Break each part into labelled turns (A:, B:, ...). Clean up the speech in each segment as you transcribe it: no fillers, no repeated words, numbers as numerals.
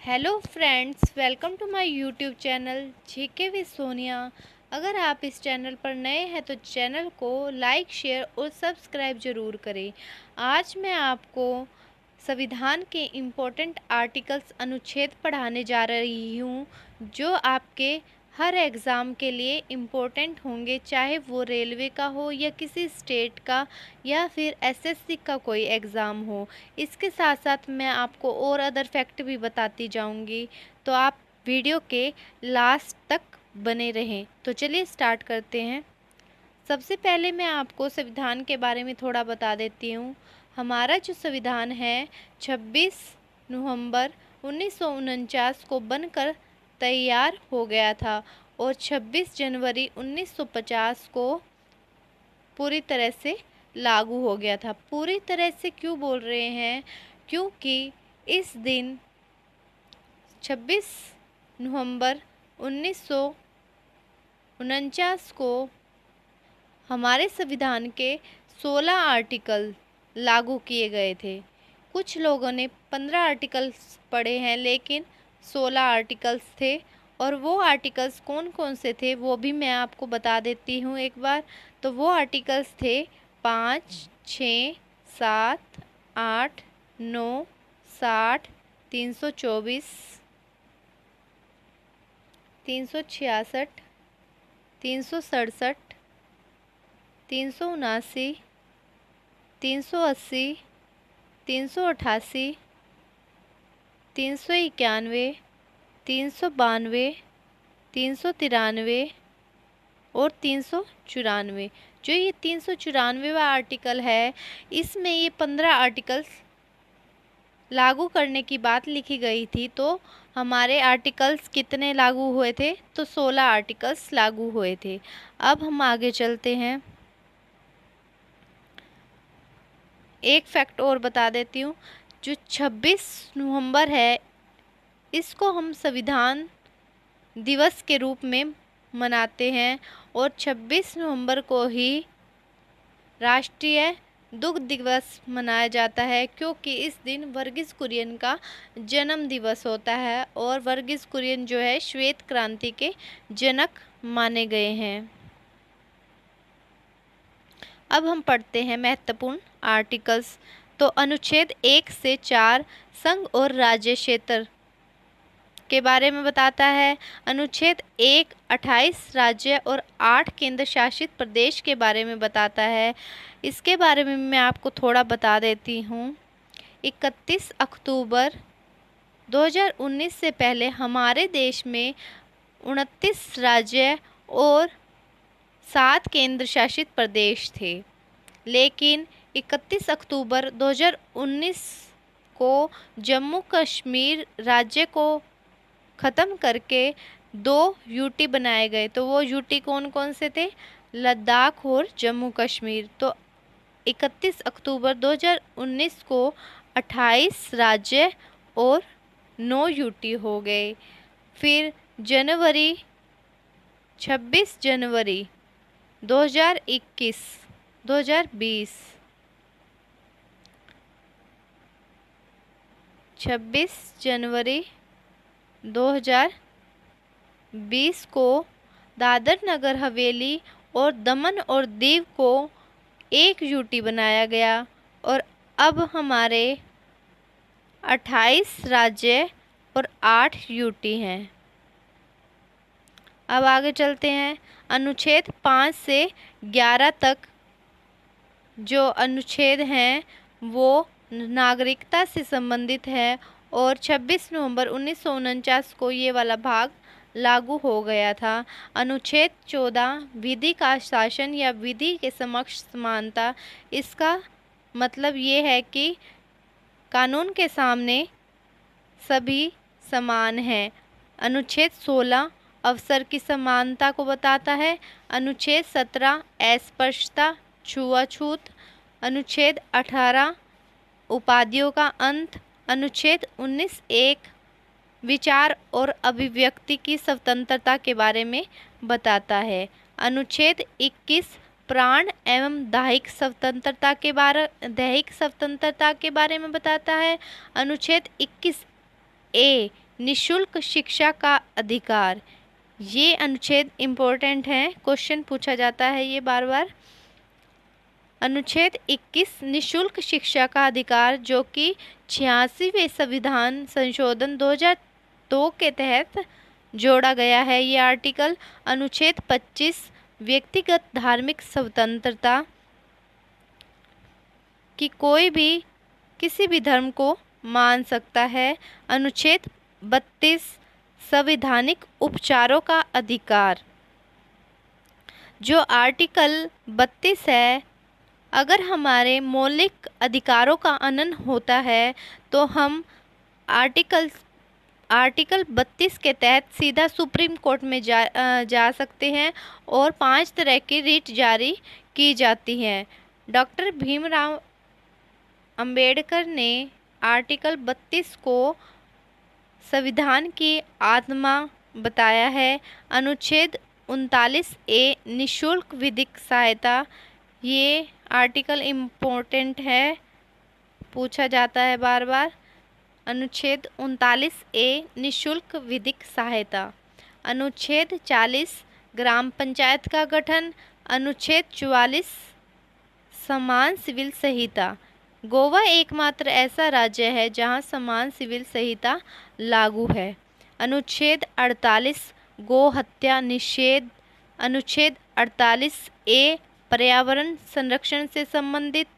A: Hello friends, welcome to my YouTube channel GK with Sonia. अगर आप इस चैनल पर नए हैं तो चैनल को लाइक, शेयर और सब्सक्राइब ज़रूर करें। आज मैं आपको संविधान के इम्पोर्टेंट आर्टिकल्स अनुच्छेद पढ़ाने जा रही हूँ, जो आपके हर एग्ज़ाम के लिए इम्पोर्टेंट होंगे, चाहे वो रेलवे का हो या किसी स्टेट का या फिर एसएससी का कोई एग्ज़ाम हो। इसके साथ साथ मैं आपको और अदर फैक्ट भी बताती जाऊंगी, तो आप वीडियो के लास्ट तक बने रहें। तो चलिए स्टार्ट करते हैं। सबसे पहले मैं आपको संविधान के बारे में थोड़ा बता देती हूँ। हमारा जो संविधान है 26 नवंबर 1949 को बनकर तैयार हो गया था और 26 जनवरी 1950 को पूरी तरह से लागू हो गया था। पूरी तरह से क्यों बोल रहे हैं? क्योंकि इस दिन 26 नवंबर 1949 को हमारे संविधान के 16 आर्टिकल लागू किए गए थे। कुछ लोगों ने 15 आर्टिकल्स पढ़े हैं, लेकिन 16 आर्टिकल्स थे। और वो आर्टिकल्स कौन कौन से थे वो भी मैं आपको बता देती हूँ एक बार। तो वो आर्टिकल्स थे 5, 6, 7, 8, 9, 60, 324, 366, 367, 379, 380, 388, 391, 392, 393 और 394। जो ये 394वां आर्टिकल है, इसमें ये 15 आर्टिकल्स लागू करने की बात लिखी गई थी। तो हमारे आर्टिकल्स कितने लागू हुए थे? तो 16 आर्टिकल्स लागू हुए थे। अब हम आगे चलते हैं। एक फैक्ट और बता देती हूँ। जो 26 नवंबर है, इसको हम संविधान दिवस के रूप में मनाते हैं और 26 नवंबर को ही राष्ट्रीय दुग्ध दिवस मनाया जाता है, क्योंकि इस दिन वर्गीज कुरियन का जन्म दिवस होता है और वर्गीज कुरियन जो है श्वेत क्रांति के जनक माने गए हैं। अब हम पढ़ते हैं महत्वपूर्ण आर्टिकल्स। तो अनुच्छेद 1 से 4 संघ और राज्य क्षेत्र के बारे में बताता है। अनुच्छेद 1 28 राज्य और 8 केंद्र शासित प्रदेश के बारे में बताता है। इसके बारे में मैं आपको थोड़ा बता देती हूँ। 31 अक्टूबर 2019 से पहले हमारे देश में 29 राज्य और 7 केंद्र शासित प्रदेश थे, लेकिन 31 अक्टूबर 2019 को जम्मू कश्मीर राज्य को ख़त्म करके 2 यूटी बनाए गए। तो वो यूटी कौन कौन से थे? लद्दाख और जम्मू कश्मीर। तो 31 अक्टूबर 2019 को 28 राज्य और 9 यूटी हो गए। फिर 26 जनवरी 2021 2020 26 जनवरी 2020 को दादर नगर हवेली और दमन और दीव को 1 यूटी बनाया गया और अब हमारे 28 राज्य और 8 यूटी हैं। अब आगे चलते हैं। अनुच्छेद 5 से 11 तक जो अनुच्छेद हैं वो नागरिकता से संबंधित है और 26 नवंबर 1949 को ये वाला भाग लागू हो गया था। अनुच्छेद 14 विधि का शासन या विधि के समक्ष समानता। इसका मतलब ये है कि कानून के सामने सभी समान हैं। अनुच्छेद 16 अवसर की समानता को बताता है। अनुच्छेद 17 अस्पृश्यता छुआछूत। अनुच्छेद 18 उपाधियों का अंत। अनुच्छेद 19 एक विचार और अभिव्यक्ति की स्वतंत्रता के बारे में बताता है। अनुच्छेद 21 प्राण एवं दैहिक स्वतंत्रता के बारे में बताता है। अनुच्छेद 21 ए निशुल्क शिक्षा का अधिकार। ये अनुच्छेद इम्पोर्टेंट है, क्वेश्चन पूछा जाता है ये बार बार। अनुच्छेद 21 निशुल्क शिक्षा का अधिकार, जो कि 86वें संविधान संशोधन 2002 के तहत जोड़ा गया है ये आर्टिकल। अनुच्छेद 25 व्यक्तिगत धार्मिक स्वतंत्रता, कि कोई भी किसी भी धर्म को मान सकता है। अनुच्छेद 32 संवैधानिक उपचारों का अधिकार। जो आर्टिकल 32 है, अगर हमारे मौलिक अधिकारों का हनन होता है तो हम आर्टिकल 32 के तहत सीधा सुप्रीम कोर्ट में जा सकते हैं और 5 तरह की रिट जारी की जाती हैं। डॉक्टर भीमराव अंबेडकर ने आर्टिकल 32 को संविधान की आत्मा बताया है। अनुच्छेद 39A निशुल्क विधिक सहायता, ये आर्टिकल इम्पोर्टेंट है, पूछा जाता है बार बार। अनुच्छेद 39A निशुल्क विधिक सहायता। अनुच्छेद 40 ग्राम पंचायत का गठन। अनुच्छेद 44 समान सिविल संहिता। गोवा एकमात्र ऐसा राज्य है जहां समान सिविल संहिता लागू है। अनुच्छेद 48 गो हत्या निषेध। अनुच्छेद 48A पर्यावरण संरक्षण से संबंधित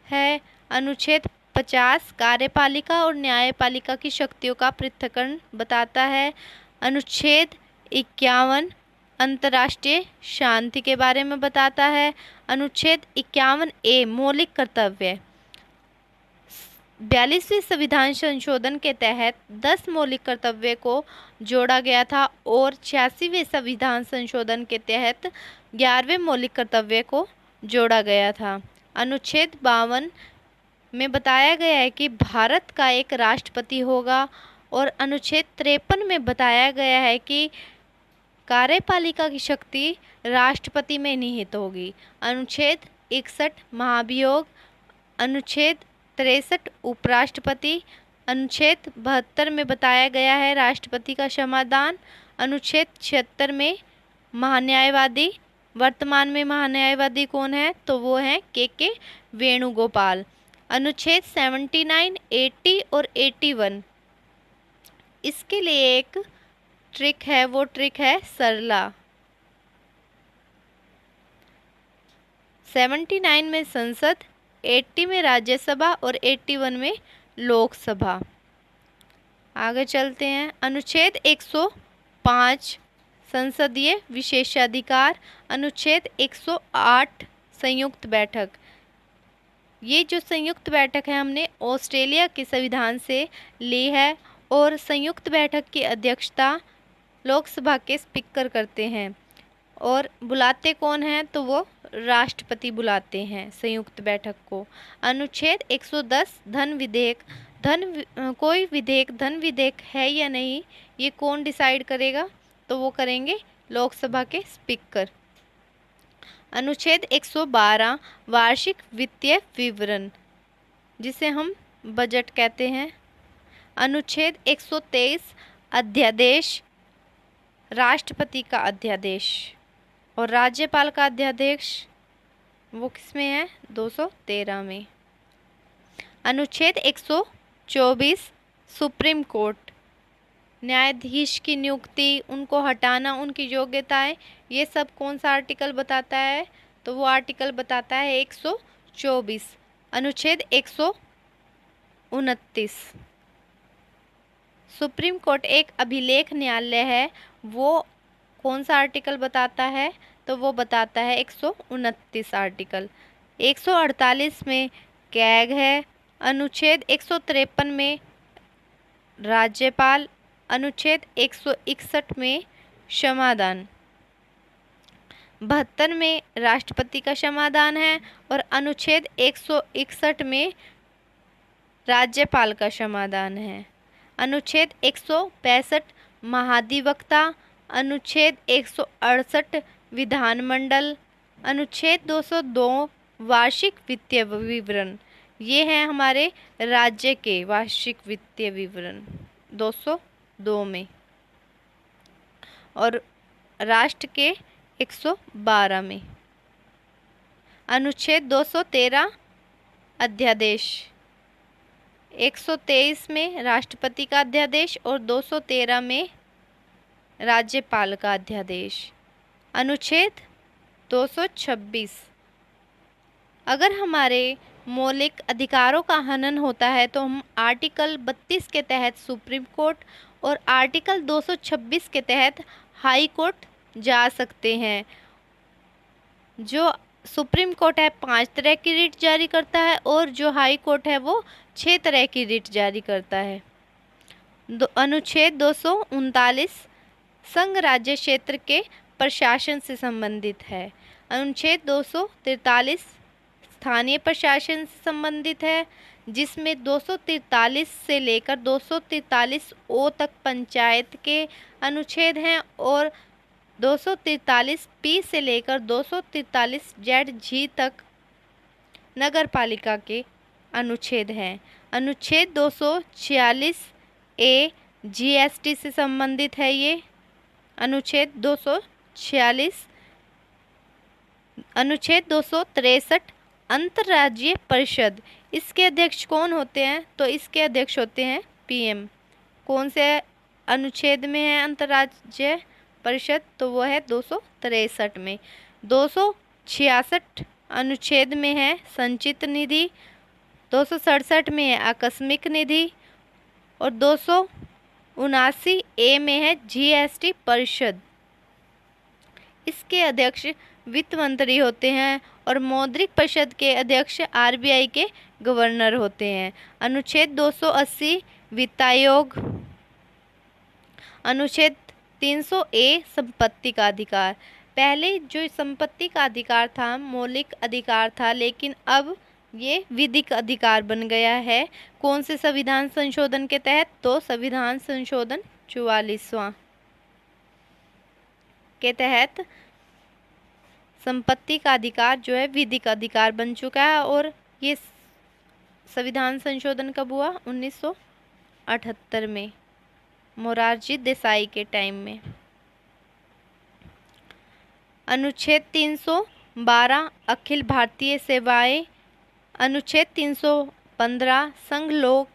A: है। अनुच्छेद 50 कार्यपालिका और न्यायपालिका की शक्तियों का पृथक्करण बताता है। अनुच्छेद 51 अंतर्राष्ट्रीय शांति के बारे में बताता है। अनुच्छेद 51A मौलिक कर्तव्य। 42वें संविधान संशोधन के तहत 10 मौलिक कर्तव्य को जोड़ा गया था और 86वें संविधान संशोधन के तहत 11वें मौलिक कर्तव्य को जोड़ा गया था। अनुच्छेद 52 में बताया गया है कि भारत का एक राष्ट्रपति होगा और अनुच्छेद 53 में बताया गया है कि कार्यपालिका की शक्ति राष्ट्रपति में निहित होगी। अनुच्छेद 61 महाभियोग। अनुच्छेद 63 उपराष्ट्रपति। अनुच्छेद 72 में बताया गया है राष्ट्रपति का क्षमादान। अनुच्छेद 76 में महान्यायवादी। वर्तमान में महान्यायवादी कौन है, तो वो हैं के वेणुगोपाल। अनुच्छेद 79, 80 और 81, इसके लिए एक ट्रिक है, वो ट्रिक है सरला। 79 में संसद, 80 में राज्यसभा और 81 में लोकसभा। आगे चलते हैं। अनुच्छेद 105 संसदीय विशेषाधिकार। अनुच्छेद 108 संयुक्त बैठक। ये जो संयुक्त बैठक है हमने ऑस्ट्रेलिया के संविधान से ली है और संयुक्त बैठक की अध्यक्षता लोकसभा के स्पीकर करते हैं और बुलाते कौन हैं, तो वो राष्ट्रपति बुलाते हैं संयुक्त बैठक को। अनुच्छेद 110 धन विधेयक। कोई विधेयक धन विधेयक है या नहीं, ये कौन डिसाइड करेगा, तो वो करेंगे लोकसभा के स्पीकर। अनुच्छेद 112 वार्षिक वित्तीय विवरण, जिसे हम बजट कहते हैं। अनुच्छेद 123 अध्यादेश। राष्ट्रपति का अध्यादेश और राज्यपाल का अध्यादेश वो किसमें है, 213 में। अनुच्छेद 124 सुप्रीम कोर्ट। न्यायाधीश की नियुक्ति, उनको हटाना, उनकी योग्यताएं, ये सब कौन सा आर्टिकल बताता है, तो वो आर्टिकल बताता है 124। अनुच्छेद 129 सुप्रीम कोर्ट एक अभिलेख न्यायालय है, वो कौन सा आर्टिकल बताता है, तो वो बताता है 129 आर्टिकल। 148 में कैग है। अनुच्छेद 153 में राज्यपाल। अनुच्छेद 161 में क्षमादान। 72 में राष्ट्रपति का क्षमादान है और अनुच्छेद 161 में राज्यपाल का क्षमादान है। अनुच्छेद 165 महाधिवक्ता। अनुच्छेद 168 विधानमंडल। अनुच्छेद 202 वार्षिक वित्तीय विवरण। ये हैं हमारे राज्य के वार्षिक वित्तीय विवरण। 202 में और राष्ट्र के 112 में। अनुच्छेद 213 अध्यादेश 123 में राष्ट्रपति का अध्यादेश और 213 में राज्यपाल का अध्यादेश। अनुच्छेद 226 अगर हमारे मौलिक अधिकारों का हनन होता है तो हम आर्टिकल 32 के तहत सुप्रीम कोर्ट और आर्टिकल 226 के तहत हाई कोर्ट जा सकते हैं। जो सुप्रीम कोर्ट है 5 तरह की रिट जारी करता है और जो हाई कोर्ट है वो 6 तरह की रिट जारी करता है। अनुच्छेद 239 संघ राज्य क्षेत्र के प्रशासन से संबंधित है। अनुच्छेद 243 स्थानीय प्रशासन से संबंधित है, जिसमें 243 से लेकर 243 ओ तक पंचायत के अनुच्छेद हैं और 243 पी से लेकर 243 जेड जी तक नगर पालिका के अनुच्छेद हैं। अनुच्छेद 246 ए जीएसटी से संबंधित है। ये अनुच्छेद 246। अनुच्छेद 263 अंतर्राज्यीय परिषद, इसके अध्यक्ष कौन होते हैं? तो इसके अध्यक्ष होते हैं पीएम। कौन से अनुच्छेद में है अंतर्राज्यीय परिषद? तो वो है 263 में। 266 अनुच्छेद में है संचित निधि, 267 में है आकस्मिक निधि और 279 ए में है जीएसटी परिषद। इसके अध्यक्ष वित्त मंत्री होते हैं और मौद्रिक परिषद के अध्यक्ष आरबीआई के गवर्नर होते हैं। अनुच्छेद 280 वित्त आयोग। अनुच्छेद 300 ए संपत्ति का अधिकार। पहले जो संपत्ति का अधिकार था मौलिक अधिकार था, लेकिन अब ये विधिक अधिकार बन गया है। कौन से संविधान संशोधन के तहत? तो संविधान संशोधन 44वां के तहत संपत्ति का अधिकार जो है विधिक अधिकार बन चुका है। और ये संविधान संशोधन कब हुआ? 1978 में, मोरारजी देसाई के टाइम में। अनुच्छेद 312 अखिल भारतीय सेवाएं। अनुच्छेद 315 संघ लोक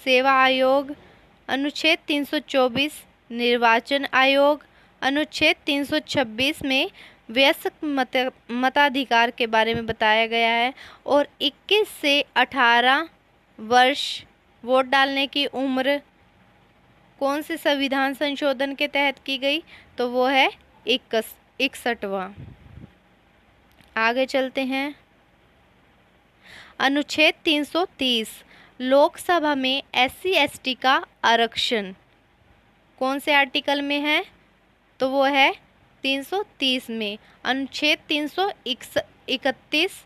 A: सेवा आयोग। अनुच्छेद 324 निर्वाचन आयोग। अनुच्छेद 326 में वयस्क मताधिकार के बारे में बताया गया है और 21 से 18 वर्ष वोट डालने की उम्र कौन से संविधान संशोधन के तहत की गई? तो वो है 61वां। आगे चलते हैं। अनुच्छेद 330 लोकसभा में SC ST का आरक्षण कौन से आर्टिकल में है? तो वो है 330 में। अनुच्छेद 331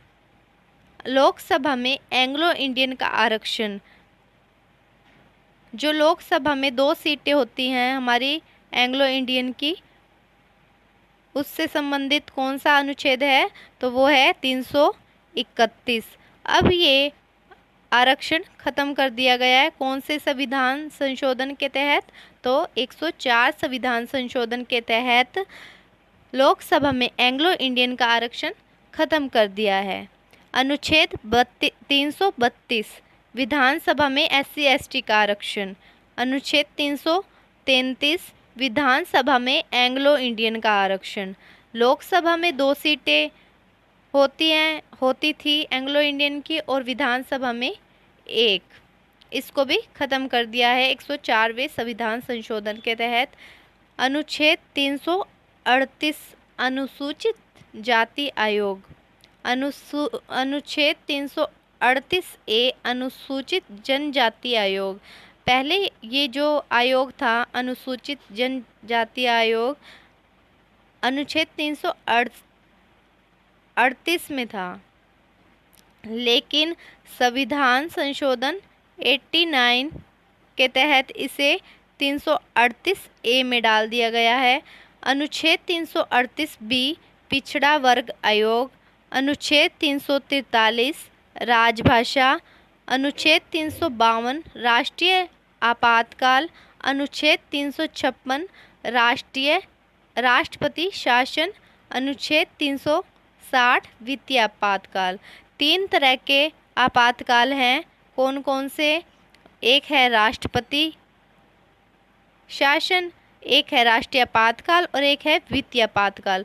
A: लोकसभा में एंग्लो इंडियन का आरक्षण। जो लोकसभा में 2 सीटें होती हैं हमारी एंग्लो इंडियन की, उससे संबंधित कौन सा अनुच्छेद है? तो वो है 331। अब ये आरक्षण खत्म कर दिया गया है। कौन से संविधान संशोधन के तहत? तो 104 संविधान संशोधन के तहत लोकसभा में एंग्लो इंडियन का आरक्षण खत्म कर दिया है। अनुच्छेद 332 विधानसभा में SC ST का आरक्षण। अनुच्छेद 333 विधानसभा में एंग्लो इंडियन का आरक्षण। लोकसभा में 2 सीटें होती थी एंग्लो इंडियन की और विधानसभा में 1। इसको भी ख़त्म कर दिया है 104वें संविधान संशोधन के तहत। अनुच्छेद 338 अनुसूचित जाति आयोग। अनुच्छेद 338 ए अनुसूचित जनजाति आयोग। पहले ये जो आयोग था अनुसूचित जनजाति आयोग अनुच्छेद 338 में था, लेकिन संविधान संशोधन 89 के तहत इसे 338 ए में डाल दिया गया है। अनुच्छेद 338 बी पिछड़ा वर्ग आयोग। अनुच्छेद 343 राजभाषा। अनुच्छेद 352 राष्ट्रीय आपातकाल। अनुच्छेद 356 राष्ट्रपति शासन। अनुच्छेद 360 वित्तीय आपातकाल। 3 तरह के आपातकाल हैं, कौन कौन से? एक है राष्ट्रपति शासन, एक है राष्ट्रीय आपातकाल और एक है वित्तीय आपातकाल।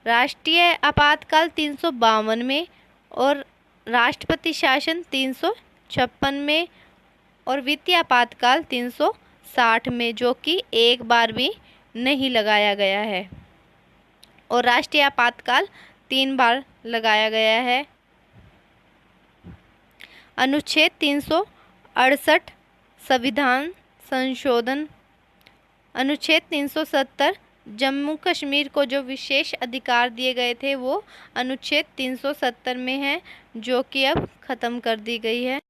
A: राष्ट्रीय आपातकाल 352 में और राष्ट्रपति शासन 356 में और वित्तीय आपातकाल 360 में, जो कि एक बार भी नहीं लगाया गया है, और राष्ट्रीय आपातकाल 3 बार लगाया गया है। अनुच्छेद 368 संविधान संशोधन। अनुच्छेद 370 जम्मू कश्मीर को जो विशेष अधिकार दिए गए थे वो अनुच्छेद 370 में है, जो कि अब ख़त्म कर दी गई है।